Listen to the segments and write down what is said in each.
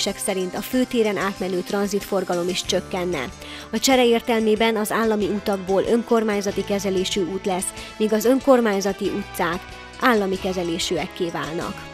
becslések szerint a főtéren átmenő tranzitforgalom is csökkenne. A csere értelmében az állami utakból önkormányzati kezelésű út lesz, míg az önkormányzati utcák állami kezelésűekké válnak.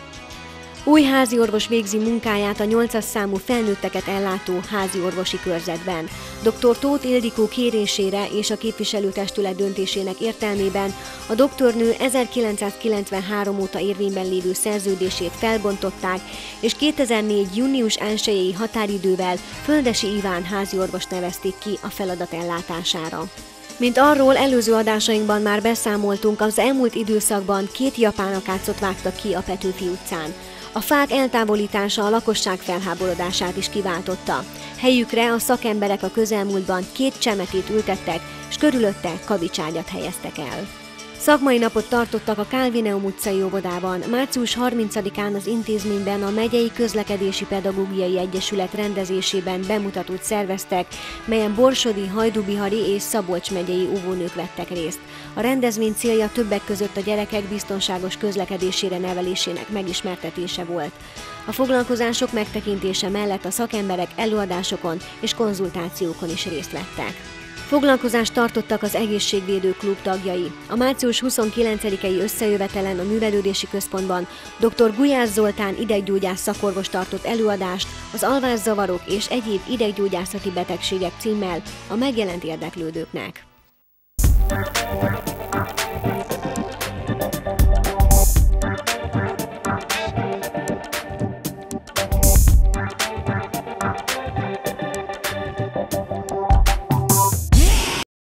Új háziorvos végzi munkáját a 8-as számú felnőtteket ellátó házi orvosi körzetben. Dr. Tóth Ildikó kérésére és a képviselőtestület döntésének értelmében a doktornő 1993 óta érvényben lévő szerződését felbontották, és 2004. június 1-i határidővel Földesi Iván háziorvost nevezték ki a feladat ellátására. Mint arról előző adásainkban már beszámoltunk, az elmúlt időszakban 2 japán akácot vágtak ki a Petőfi utcán. A fák eltávolítása a lakosság felháborodását is kiváltotta. Helyükre a szakemberek a közelmúltban 2 csemetét ültettek, s körülötte kavicságyat helyeztek el. Szakmai napot tartottak a Calvineum utcai óvodában. Március 30-án az intézményben a Megyei Közlekedési Pedagógiai Egyesület rendezésében bemutatót szerveztek, melyen borsodi, hajdúbihari és Szabolcs megyei óvónők vettek részt. A rendezvény célja többek között a gyerekek biztonságos közlekedésére nevelésének megismertetése volt. A foglalkozások megtekintése mellett a szakemberek előadásokon és konzultációkon is részt vettek. Foglalkozást tartottak az Egészségvédő Klub tagjai. A március 29-i összejövetelen a Művelődési Központban dr. Gulyás Zoltán ideggyógyász szakorvos tartott előadást az alvászavarok és egyéb ideggyógyászati betegségek címmel a megjelent érdeklődőknek.